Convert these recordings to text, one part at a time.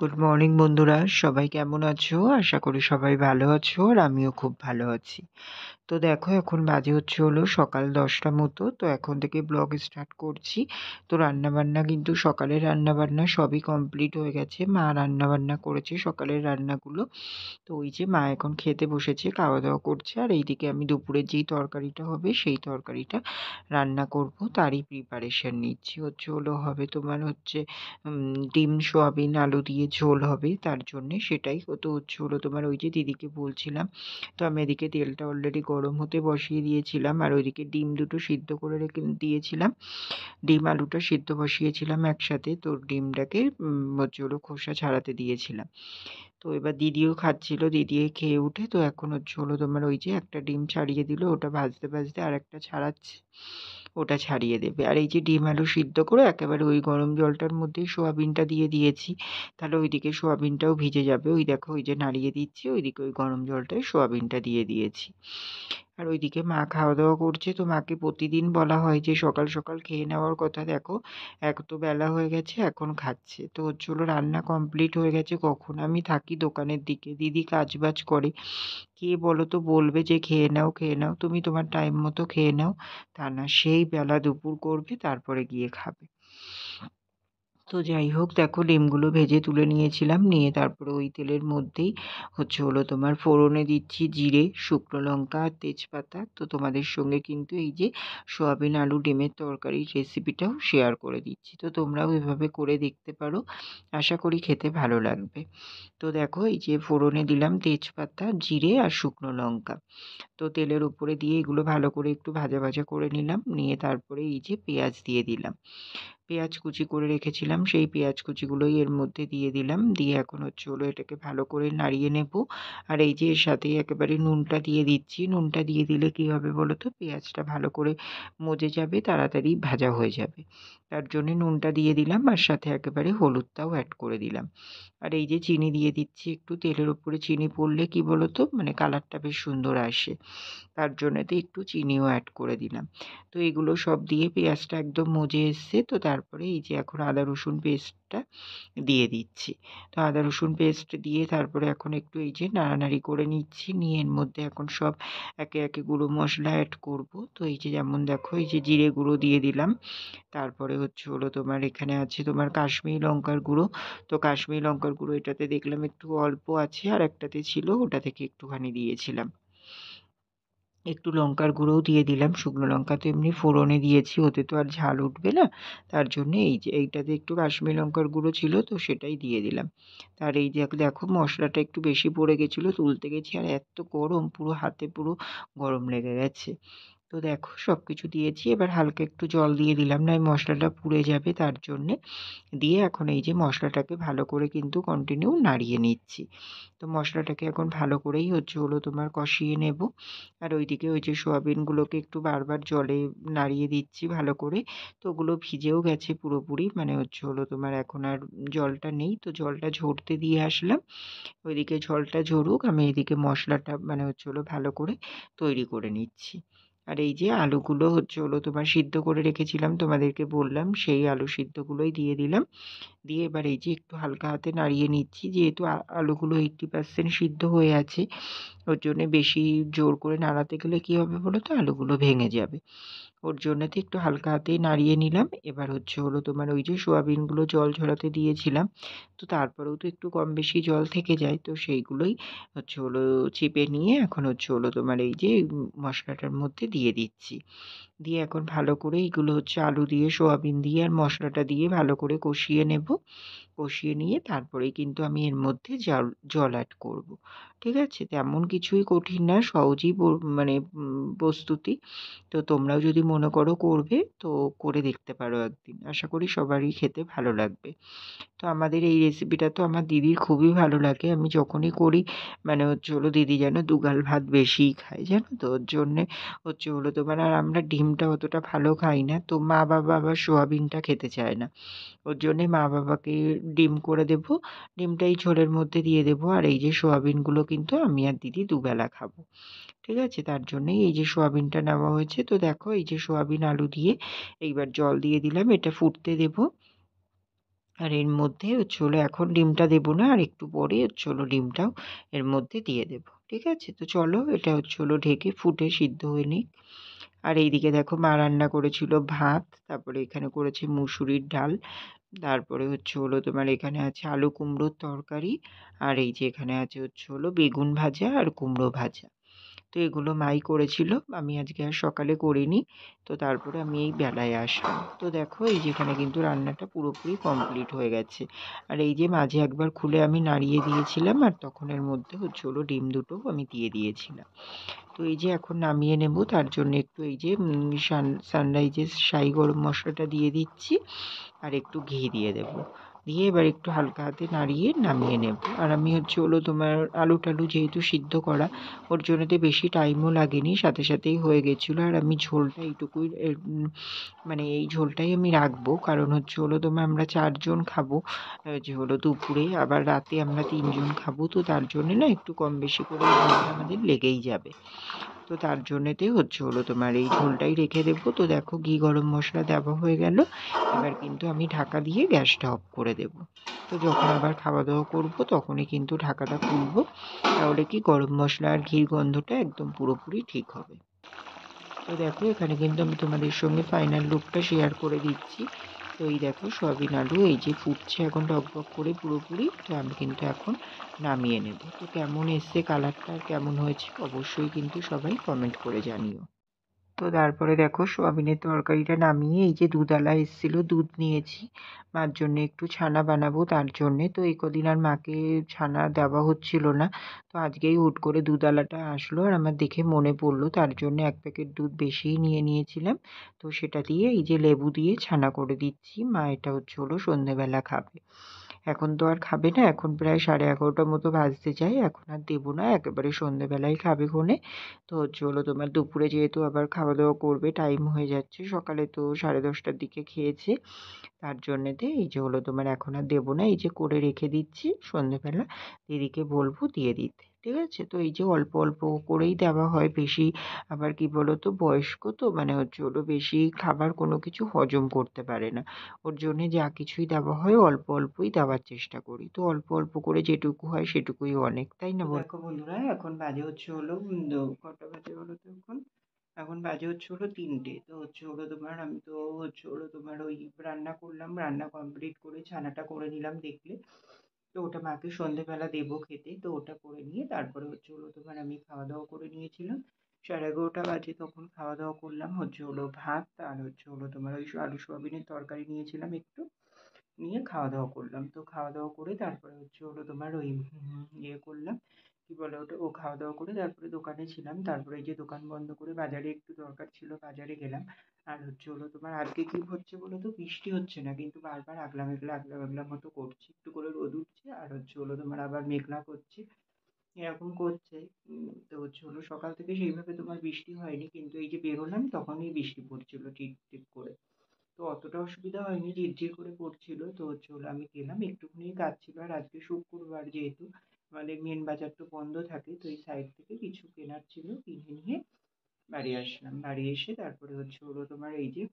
Good morning বন্ধুরা, সবাই কেমন আছো? আশা করি সবাই ভালো আছো আর আমিও খুব ভালো আছি। তো দেখো এখন বাজে হচ্ছে হলো সকাল 10টা মতো। তো এখন থেকে ব্লগ স্টার্ট করছি। তো রান্নাবান্না কিন্তু সকালের রান্নাবান্না সবই কমপ্লিট হয়ে গেছে। মা রান্নাবান্না করেছে সকালের রান্নাগুলো। তো ওই যে মা এখন খেতে বসেছে, খাওয়া দাওয়া করছে, আর এইদিকে আমি দুপুরের যেই তরকারিটা হবে সেই তরকারিটা রান্না করব তারই প্রিপারেশন নিচ্ছি। হবে তোমার ডিম সোয়াবিন আলু দিয়ে ঝোল হবে, তার জন্যে সেটাই তো তোমার ওই যে দিদিকে বলছিলাম। তো আমি এদিকে তেলটা অলরেডি গরম হতে বসিয়ে দিয়েছিলাম, আর ওইদিকে ডিম দুটো সিদ্ধ করে রেখে দিয়েছিলাম। ডিম আলুটা সিদ্ধ বসিয়েছিলাম একসাথে। তো ডিমটাকে খোসা ছাড়াতে দিয়েছিলাম। তো এবার দিদিও খাচ্ছিল, দিদি খেয়ে উঠে তো এখন তোমার ওই যে একটা ডিম ছাড়িয়ে দিল, ওটা ভাজতে ভাজতে আর একটা ছাড়াচ্ছে, ওটা ছাড়িয়ে দেবে। আর এই যে ডিম আলু সিদ্ধ করে একেবারে ওই গরম জলটার মধ্যেই সোয়াবিনটা দিয়ে দিয়েছি, তাহলে ওইদিকে সোয়াবিনটাও ভিজে যাবে। ওই দেখো ওই যে নাড়িয়ে দিচ্ছি, ওইদিকে ওই গরম জলটায় সোয়াবিনটা দিয়ে দিয়েছি। আর ওইদিকে মা খাওয়া দাওয়া করছে। তো মাকে প্রতিদিন বলা হয় যে সকাল সকাল খেয়ে নেওয়ার কথা, দেখো এক তো বেলা হয়ে গেছে এখন খাচ্ছে। তো রান্না কমপ্লিট হয়ে গেছে, কখন আমি থাকি দোকানের দিকে, দিদি কাজ বাজ করে। কে বলো তো বলবে যে খেয়ে নাও খেয়ে নাও, তুমি তোমার টাইম মতো খেয়ে নাও, তা না, সেই বেলা দুপুর করবে তারপরে গিয়ে খাবে। তো যাই হোক, দেখো ডিমগুলো ভেজে তুলে নিয়েছিলাম, নিয়ে তারপরে ওই তেলের মধ্যেই তোমার ফোড়নে দিচ্ছি জিরে, শুকনো লঙ্কা আর তেজপাতা। তো তোমাদের সঙ্গে কিন্তু এই যে সোয়াবিন আলু ডিমের তরকারির রেসিপিটাও শেয়ার করে দিচ্ছি, তো তোমরাও এভাবে করে দেখতে পারো, আশা করি খেতে ভালো লাগবে। তো দেখো এই যে ফোড়নে দিলাম তেজপাতা, জিরে আর শুকনো লঙ্কা। তো তেলের উপরে দিয়ে এগুলো ভালো করে একটু ভাজা ভাজা করে নিলাম, নিয়ে তারপরে এই যে পেঁয়াজ দিয়ে দিলাম। পেঁয়াজ কুচি করে রেখেছিলাম, সেই পেঁয়াজ কুচিগুলোই এর মধ্যে দিয়ে দিলাম, দিয়ে এখন এটাকে ভালো করে নাড়িয়ে নেব। আর এই যে এর সাথেই একেবারে নুনটা দিয়ে দিচ্ছি। নুনটা দিয়ে দিলে কি হবে বলো তো, পেঁয়াজটা ভালো করে মজে যাবে, তাড়াতাড়ি ভাজা হয়ে যাবে। তার জন্য নুনটা দিয়ে দিলাম, আর সাথে একেবারে হলুদটাও অ্যাড করে দিলাম। আর এই যে চিনি দিয়ে দিচ্ছি একটু, তেলের উপরে চিনি পড়লে কি বলো তো মানে কালারটা বেশ সুন্দর আসে, তার জন্যতে একটু চিনিও অ্যাড করে দিলাম। তো এগুলো সব দিয়ে পেঁয়াজটা একদম মজে এসছে। তো তারপরে এই যে এখন আদা রসুন পেস্টটা দিয়ে দিচ্ছি। তো আদা রসুন পেস্ট দিয়ে তারপরে এখন একটু এই যে নাড়ানাড়ি করে নিচ্ছি, নিয়ে এর মধ্যে এখন সব একে একে গুঁড়ো মশলা অ্যাড করব। তো এই যে যেমন দেখো এই যে জিরে গুঁড়ো দিয়ে দিলাম, তারপরে তোমার এখানে আছে তোমার কাশ্মীরি লঙ্কার গুঁড়ো। তো কাশ্মীরি লঙ্কার গুঁড়ো এটাতে দেখলাম একটু অল্প আছে, আর একটাতে ছিল ওটা থেকে একটুখানি দিয়েছিলাম। একটু লঙ্কার গুঁড়োও দিয়ে দিলাম, শুকনো লঙ্কা তো এমনি ফোড়নে দিয়েছি, ওতে তো আর ঝাল উঠবে না, তার জন্য এই যে এইটাতে একটু কাশ্মীরি লঙ্কার গুঁড়ো ছিল তো সেটাই দিয়ে দিলাম। আর এই যে দেখো মশলাটা একটু বেশি পড়ে গেছিলো, তুলতে গেছি আর এত গরম, পুরো হাতে পুরো গরম লেগে গেছে। তো দেখো সব কিছু দিয়েছি, এবার হালকা একটু জল দিয়ে দিলাম, না এই মশলাটা পুড়ে যাবে তার জন্যে। দিয়ে এখন এই যে মশলাটাকে ভালো করে কিন্তু কন্টিনিউ নাড়িয়ে নিচ্ছি। তো মশলাটাকে এখন ভালো করেই তোমার কষিয়ে নেব। আর ওইদিকে ওই যে সোয়াবিনগুলোকে একটু বারবার জলে নাড়িয়ে দিচ্ছি ভালো করে। তো ওগুলো ভিজেও গেছে পুরোপুরি, মানে তোমার এখন আর জলটা নেই। তো জলটা ঝরতে দিয়ে আসলাম, ওইদিকে জলটা ঝরুক, আমি এদিকে মশলাটা মানে ভালো করে তৈরি করে নিচ্ছি। আর এই যে আলুগুলো তোমার সিদ্ধ করে রেখেছিলাম, তোমাদেরকে বললাম, সেই আলু সিদ্ধগুলোই দিয়ে দিলাম। দিয়ে এবার এই যে একটু হালকা হাতে নাড়িয়ে নিচ্ছি, যেহেতু আলুগুলো 80% সিদ্ধ হয়ে আছে, ওর জন্যে বেশি জোর করে নাড়াতে গেলে কি হবে বলো তো, আলুগুলো ভেঙে যাবে। ওর জন্যতে একটু হালকা হাতেই নাড়িয়ে নিলাম। এবার তোমার ওই যে সোয়াবিনগুলো জল ঝরাতে দিয়েছিলাম, তো তারপরেও তো একটু কম বেশি জল থেকে যায়, তো সেইগুলোই চিপে নিয়ে এখন তোমার এই যে মশলাটার মধ্যে দিয়ে দিচ্ছি। দিয়ে এখন ভালো করে এগুলো আলু দিয়ে সোয়াবিন দিয়ে আর মশলাটা দিয়ে ভালো করে কষিয়ে নেব। কষিয়ে নিয়ে তারপরেই কিন্তু আমি এর মধ্যে জল অ্যাড করব। ঠিক আছে? তেমন কিছুই কঠিন না, সহজেই মানে প্রস্তুতি। তো তোমরাও যদি মনে করো করবে, তো করে দেখতে পারো একদিন। আশা করি সবারই খেতে ভালো লাগবে। তো আমাদের এই রেসিপিটা তো আমার দিদির খুবই ভালো লাগে। আমি যখনই করি মানে দিদি যেন দুগাল ভাত বেশিই খায়, জানো তো? ওর জন্যে তোমার, আর আমরা ডিমটা অতটা ভালো খাই না। তো মা বাবা আবার সোয়াবিনটা খেতে চায় না। ওর জন্যে মা বাবাকে ডিম করে দেবো। ডিমটা এই ঝোলের মধ্যে দিয়ে দেবো। আর এই যে সোয়াবিনগুলো কিন্তু আমি আর দিদি দুবেলা খাবো। ঠিক আছে? তার জন্যেই এই যে সোয়াবিনটা নেওয়া হয়েছে। তো দেখো এই যে সোয়াবিন আলু দিয়ে এইবার জল দিয়ে দিলাম, এটা ফুটতে দেবো। আর এর মধ্যে হচ্ছে হলো এখন ডিমটা দেবো না, আর একটু পরে হচ্ছে হলো ডিমটাও এর মধ্যে দিয়ে দেবো। ঠিক আছে? তো চলো এটা হচ্ছে হলো ঢেকে ফুটে সিদ্ধ হয়ে নিক। আর এইদিকে দেখো মা রান্না করেছিল ভাত, তারপরে এখানে করেছে মুসুরির ডাল, তারপরে হচ্ছে হলো তোমার এখানে আছে আলু কুমড়োর তরকারি, আর এই যে এখানে আছে হচ্ছে হলো বেগুন ভাজা আর কুমড়ো ভাজা। তো এগুলো মাই করেছিল, আমি আজকে আর সকালে করিনি। তো তারপরে আমি এই বেলায় আসলাম। তো দেখো এই যেখানে কিন্তু রান্নাটা পুরোপুরি কমপ্লিট হয়ে গেছে। আর এই যে মাঝে একবার খুলে আমি নাড়িয়ে দিয়েছিলাম, আর তখন এর মধ্যে হচ্ছে হলো ডিম দুটোও আমি দিয়ে দিয়েছিলাম। তো এই যে এখন নামিয়ে নেব, তার জন্য একটু এই যে সানরাইজের শাহি গরম মশলাটা দিয়ে দিচ্ছি, আর একটু ঘি দিয়ে দেব। দিয়ে এবার একটু হালকা হাতে নাড়িয়ে নামিয়ে নেব। আর আমি হচ্ছে হলো তোমার আলু টালু যেহেতু সিদ্ধ করা, ওর জন্যতে বেশি টাইমও লাগেনি, সাথে সাথেই হয়ে গেছিলো। আর আমি ঝোলটা এইটুকুই মানে এই ঝোলটাই আমি রাখবো, কারণ হচ্ছে হলো তোমার আমরা 4 জন খাবো, যে হলো দুপুরে, আবার রাতে আমরা 3 জন খাবো। তো তার জন্যে না একটু কম বেশি করে এই ঝোলটা আমাদের লেগেই যাবে। তো তার জন্যেতে হচ্ছে হলো তোমার এই ঝোলটাই রেখে দেবো। তো দেখো ঘি গরম মশলা দেওয়া হয়ে গেল। এবার কিন্তু আমি ঢাকা দিয়ে গ্যাসটা অফ করে দেব। তো যখন আবার খাওয়া দাওয়া করবো তখনই কিন্তু ঢাকাটা খুলবো, তাহলে কি গরম মশলা আর ঘির গন্ধটা একদম পুরোপুরি ঠিক হবে। তো দেখো এখানে কিন্তু আমি তোমাদের সঙ্গে ফাইনাল লুকটা শেয়ার করে দিচ্ছি। তো এই দেখো সয়াবিন আলু এই যে ফুটছে এখন টকবক করে পুরোপুরি। তো আমি কিন্তু এখন নামিয়ে নেব। তো কেমন এসছে কালারটা আর কেমন হয়েছে অবশ্যই কিন্তু সবাই কমেন্ট করে জানিও। তো তারপরে দেখো সোয়াবিনের তরকারিটা নামিয়ে এই যে দুধওয়ালা এসেছিল, দুধ নিয়েছি মার জন্য একটু ছানা বানাবো তার জন্যে। তো এই কদিন আর মাকে ছানা দেওয়া হচ্ছিল না। তো আজকেই হুট করে দুধওয়ালাটা আসলো আর আমার দেখে মনে পড়লো, তার জন্য 1 প্যাকেট দুধ বেশিই নিয়ে নিয়েছিলাম। তো সেটা দিয়ে এই যে লেবু দিয়ে ছানা করে দিচ্ছি। মা এটা হচ্ছে হলো সন্ধেবেলা খাবে। এখন তো আর খাবে না, এখন প্রায় 11:30টার মতো বাজতে যায়, এখন আর দেবো না, একেবারে সন্ধেবেলায় খাবে ক্ষণে। তো হচ্ছে হলো তোমার দুপুরে যেহেতু আবার খাওয়া দাওয়া করবে, টাইম হয়ে যাচ্ছে, সকালে তো 10:30টার দিকে খেয়েছে, তার জন্যেতে এই যে হলো তোমার এখন আর দেবো না, এই যে করে রেখে দিচ্ছি সন্ধেবেলা দিদিকে বলবো দিয়ে দিতে। ঠিক আছে? তো এই যে অল্প অল্প করেই দেওয়া হয়, বেশি আবার কি বলো তো বয়স্ক তো মানে হচ্ছে হলো বেশি খাবার কোনো কিছু হজম করতে পারে না, ওর জন্যে যা কিছুই দেওয়া হয় অল্প অল্পই দেওয়ার চেষ্টা করি। তো অল্প অল্প করে যেটুকু হয় সেটুকুই অনেক, তাই না বল? দেখো বন্ধুরা এখন বাজে হচ্ছে হলো কটা বাজে বলো তো এখন? এখন বাজে হচ্ছে হলো 3টে। তো হচ্ছে হলো তোমার আমি তো হচ্ছে হলো তোমার ওই রান্না করলাম, রান্না কমপ্লিট করে ছানাটা করে নিলাম দেখলে। তো ওটা মাকে সন্ধেবেলা দেবো খেতে, তো ওটা করে নিয়ে তারপরে হচ্ছে হলো তোমার আমি খাওয়া দাওয়া করে নিয়েছিলাম। 11:30টা বাজে তখন খাওয়া দাওয়া করলাম, হচ্ছে হলো ভাত আর হচ্ছে হলো তোমার ওই আলু সোয়াবিনের তরকারি নিয়েছিলাম একটু, নিয়ে খাওয়া দাওয়া করলাম। তো খাওয়া দাওয়া করে তারপরে হচ্ছে হলো তোমার ওই ইয়ে করলাম, কি বলে ওটা, ও খাওয়া দাওয়া করে তারপরে দোকানে ছিলাম, তারপরে এই যে দোকান বন্ধ করে বাজারে একটু দরকার ছিল বাজারে গেলাম। আর হচ্ছে হলো তোমার আজকে কি হচ্ছে বলো তো, বৃষ্টি হচ্ছে না কিন্তু বারবার আগলা মেঘলা আগলা মেঘলা মতো করছে, একটু করে রোদ উঠছে আর হচ্ছে হলো তোমার আবার মেঘলা করছে, এরকম করছে। তো হচ্ছে হলো সকাল থেকে সেইভাবে তোমার বৃষ্টি হয়নি, কিন্তু এই যে বেরোলাম তখনই বৃষ্টি পড়ছিল টিপ টিপ করে। তো অতটা অসুবিধা হয়নি, ঝিরঝির করে পড়ছিল। তো হচ্ছে হলো আমি গেলাম, একটুখানি কাজ ছিল, আর আজকে শুক্রবার যেহেতু আমাদের মেন বাজার তো বন্ধ থাকে, তো এই সাইড থেকে কিছু কেনার ছিল, কিনে নিয়ে বাড়ি আসলাম। বাড়ি এসে তারপরে হচ্ছে হলো তোমার এই যে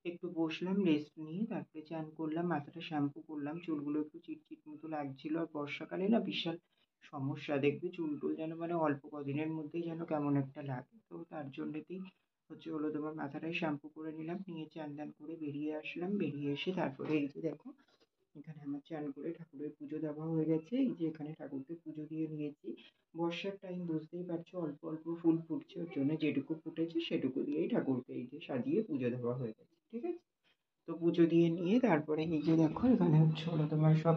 একটু বসলাম রেস্ট নিয়ে, তারপরে চান করলাম, মাথাটা শ্যাম্পু করলাম, চুলগুলো একটু চিটচিট মতো লাগছিল। আর বর্ষাকালে না বিশাল সমস্যা, দেখবে চুল টুল যেন মানে অল্প কদিনের মধ্যেই যেন কেমন একটা লাগে। তো তার জন্যেতেই হচ্ছে হলো তোমার মাথাটাই শ্যাম্পু করে নিলাম, নিয়ে চান টান করে বেরিয়ে আসলাম। বেরিয়ে এসে তারপরে এই যে দেখো এখানে আমার চান করে ঠাকুরের পুজো দেওয়া হয়ে গেছে, এই যে এখানে ঠাকুরকে পুজো দিয়ে নিয়েছি। বর্ষার টাইম বুঝতেই পারছো, অল্প অল্প ফুল ফুটছে, ওর জন্য যেটুকু ফুটেছে সেটুকু দিয়েই ঠাকুরকে এই যে সাজিয়ে পুজো দেওয়া হয়ে গেছে। ঠিক আছে? তো পুজো দিয়ে নিয়ে তারপরে এই যে দেখো এখানে হচ্ছে হলো তোমার সব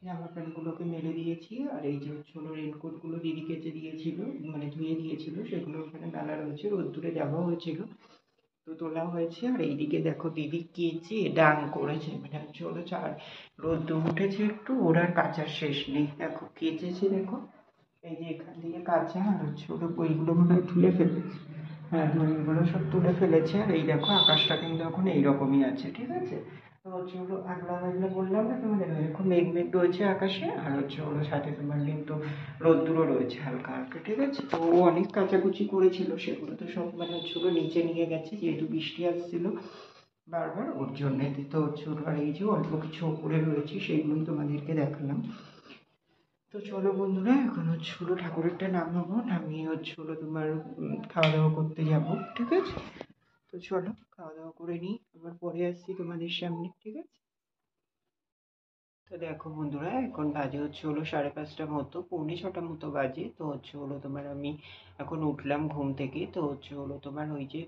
জামা প্যান্টগুলোকে মেলে দিয়েছি, আর এই যে হচ্ছে হলো রেনকোটগুলো দিদি কেচে দিয়েছিল, মানে ধুয়ে দিয়েছিল, সেগুলো ওখানে মেলা রয়েছে, রোদ্দুরে দেওয়া হয়েছিল, তো তোলা হয়েছে। আর এইদিকে দেখো দিদি কেচে ডাং করেছে, মানে হচ্ছে হলো চার রোদ্দুর উঠেছে একটু, ওর আর কাচার শেষ নেই, দেখো কেচেছে দেখো, এই যে এখান থেকে কাঁচা, আর হচ্ছে ওটা বইগুলো মনে হয় তুলে ফেলেছে, হ্যাঁ দড়িগুলো সব তুলে ফেলেছে। আর এই দেখো আকাশটা কিন্তু এখন এইরকমই আছে। ঠিক আছে? তো হচ্ছে হলো আগলা মেঘলা বললাম না তোমাদের, এরকম মেঘ মেঘ রয়েছে আকাশে, আর হচ্ছে হলো সাথে তোমার কিন্তু রোদ্দুরও রয়েছে হালকা হালকা। ঠিক আছে? তো ও অনেক কাচাকুচি করেছিল, সেগুলো তো সব মানে হচ্ছে হলো নিচে নিয়ে গেছে, যেহেতু বৃষ্টি আসছিল বারবার ওর জন্যে তো হচ্ছে ওর, আর এই যে অল্প কিছু ওপরে রয়েছে সেইগুলোই তোমাদেরকে দেখালাম। তো চলো বন্ধুরা, এখন হচ্ছে হলো ঠাকুরেরটা নামাবো, নামিয়ে হচ্ছে হলো তোমার খাওয়া দাওয়া করতে যাব, ঠিক আছে? তো চলো খাওয়া দাওয়া করে নিই, আবার পরে আসছি তোমাদের সামনে, ঠিক আছে? তো দেখো বন্ধুরা, এখন বাজে হচ্ছে হলো 5:30 মতো, পৌনে 6টা মতো বাজে। তো হচ্ছে হলো তোমার আমি এখন উঠলাম ঘুম থেকে। তো হচ্ছে হলো তোমার ওই যে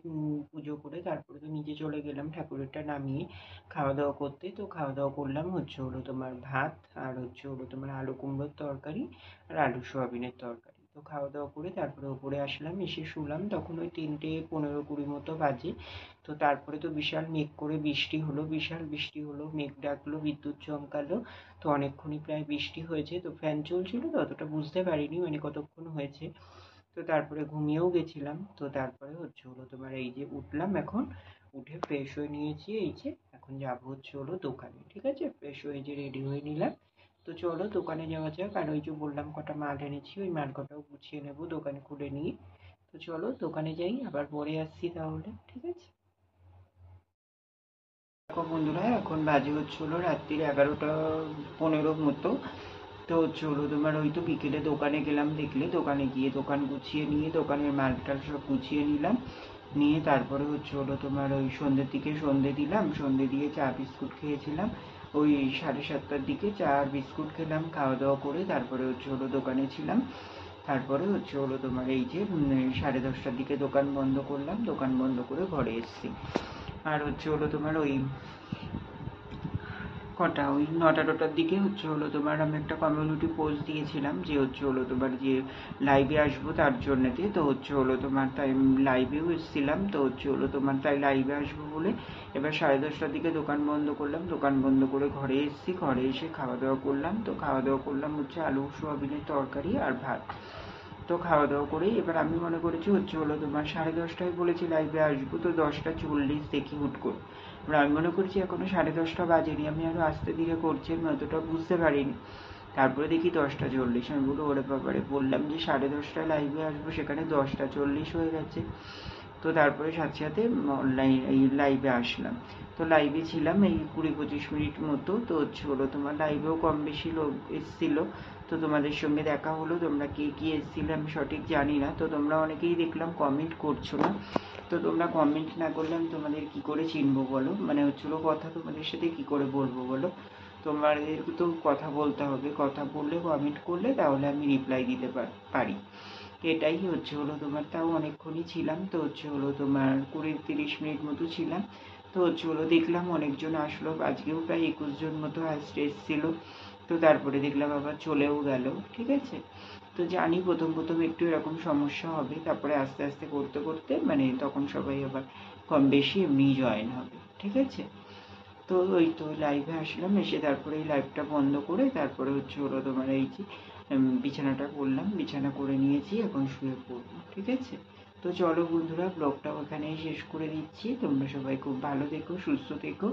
পুজো করে তারপরে তো নিচে চলে গেলাম ঠাকুরেরটা নামিয়ে খাওয়া দাওয়া করতে। তো খাওয়া দাওয়া করলাম হচ্ছে হলো তোমার ভাত, আর হচ্ছে হলো তোমার আলু কুমড়োর তরকারি, আর আলু সোয়াবিনের তরকারি। তো খাওয়া দাওয়া করে তারপরে উপরে আসলাম, এসে শুলাম, তখন ওই 3:15-20 মতো বাজে। তো তারপরে তো বিশাল মেঘ করে বৃষ্টি হলো, বিশাল বৃষ্টি হলো, মেঘ ডাকলো, বিদ্যুৎ চমকালো। তো অনেকক্ষণই প্রায় বৃষ্টি হয়েছে, তো ফ্যান চলছিল তো অতটা বুঝতে পারিনি মানে কতক্ষণ হয়েছে। তো তারপরে ঘুমিয়েও গেছিলাম। তো তারপরে হচ্ছে হলো তোমার এই যে উঠলাম এখন, উঠে ফ্রেশ হয়ে নিয়েছি, এই যে এখন যাবো হচ্ছে হলো দোকানে, ঠিক আছে? ফ্রেশ হয়ে যে রেডি হয়ে নিলাম। তো চলো দোকানে যাওয়া যাক, আর ওই যে বললাম কটা মাল এনেছি, ওই মাল কটাও গুছিয়ে নেবো দোকানে খুলে নিয়ে। তো চলো দোকানে যাই, আবার পরে আসছি তাহলে, ঠিক আছে? দেখো বন্ধুরা, এখন বাজে হচ্ছে হলো রাত্রির 11টা 15 মতো। তো হচ্ছে হলো তোমার ওই তো বিকেলে দোকানে গেলাম, দেখলে দোকানে গিয়ে দোকান গুছিয়ে নিয়ে দোকানের মালটাল সব গুছিয়ে নিলাম, নিয়ে তারপরে হচ্ছে হলো তোমার ওই সন্ধ্যের দিকে সন্ধে দিলাম, সন্ধে দিয়ে চা বিস্কুট খেয়েছিলাম। ওই 7:30টার দিকে চা আর বিস্কুট খেলাম, খাওয়া দাওয়া করে তারপরে হচ্ছে হলো দোকানে ছিলাম। তারপরে হচ্ছে হলো তোমার এই যে 10:30টার দিকে দোকান বন্ধ করলাম, দোকান বন্ধ করে ঘরে এসেছি। আর হচ্ছে হলো তোমার ওই কটা ওই 9টা-10টার দিকে হচ্ছে হলো তোমার আমি একটা কমিউনিটি পোস্ট দিয়েছিলাম যে হচ্ছে হলো তোমার যে লাইভে আসবো তার জন্যেতে। তো হচ্ছে হলো তোমার তাই লাইভেও এসেছিলাম। তো হচ্ছে হলো তোমার তাই লাইভে আসবো বলে এবার 10:30টার দিকে দোকান বন্ধ করলাম, দোকান বন্ধ করে ঘরে এসেছি, ঘরে এসে খাওয়া দাওয়া করলাম। তো খাওয়া দাওয়া করলাম হচ্ছে আলু সোয়াবিনের তরকারি আর ভাত। তো খাওয়া দাওয়া করেই এবার আমি মনে করেছি হচ্ছে হলো তোমার 10:30টায় বলেছি লাইভে আসবো, তো 10টা 40 দেখি হুট করে। এবার আমি মনে করছি এখনো 10:30 বাজেনি, আমি আরো আস্তে ধীরে করছি, আমি অতটা বুঝতে পারিনি। তারপরে দেখি 10টা 40, আমি বলি ওরে বাবারে, বললাম যে 10:30টায় লাইভে আসবো, সেখানে 10টা 40 হয়ে গেছে। তো তারপরে সাথে সাথে অনলাইন এই লাইভে আসলাম। তো লাইভে ছিলাম এই 20-25 মিনিট মতো। তো হচ্ছে হলো তোমার লাইভেও কম বেশি লোক এসেছিল। তো তোমাদের সঙ্গে দেখা হলো, তোমরা কে কি এসেছিলে আমি সঠিক জানি না। তো তোমরা অনেকেই দেখলাম কমেন্ট করছো না। তো তোমরা কমেন্ট না করলে আমি তোমাদের কি করে চিনবো বলো, মানে হচ্ছিলো কথা তোমাদের সাথে কি করে বলবো বলো? তোমাদের তো কথা বলতে হবে, কথা বললে কমেন্ট করলে তাহলে আমি রিপ্লাই দিতে পারি। এটাই হচ্ছে হলো তোমার, তাও অনেকক্ষণই ছিলাম। তো হচ্ছে হলো তোমার 20-30 মিনিট মতো ছিলাম। তো হচ্ছে হলো দেখলাম অনেকজন আসলো, আজকেও প্রায় 21 জন মতো আসতে এসেছিলো। তো তারপরে দেখলাম আবার চলেও গেল, ঠিক আছে? তো জানি প্রথম প্রথম একটু এরকম সমস্যা হবে, তারপরে আস্তে আস্তে করতে করতে মানে তখন সবাই আবার কম বেশি এমনিই জয়েন হবে, ঠিক আছে? তো ওই তো লাইভে আসলাম, এসে তারপরে এই লাইভটা বন্ধ করে তারপরে হচ্ছে হলো তোমার এই যে বিছানাটা করলাম, বিছানা করে নিয়েছি, এখন শুয়ে পড়বো, ঠিক আছে? তো চলো বন্ধুরা, ব্লগটাও এখানেই শেষ করে দিচ্ছি। তোমরা সবাই খুব ভালো থেকো, সুস্থ থেকো,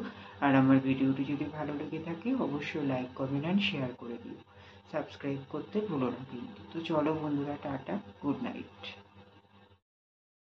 আর আমার ভিডিওটি যদি ভালো লেগে থাকে অবশ্যই লাইক কমেন্ট অ্যান্ড শেয়ার করে দিও, সাবস্ক্রাইব করতে ভুলো না কিন্তু। তো চলো বন্ধুরা, টাটা, গুড নাইট।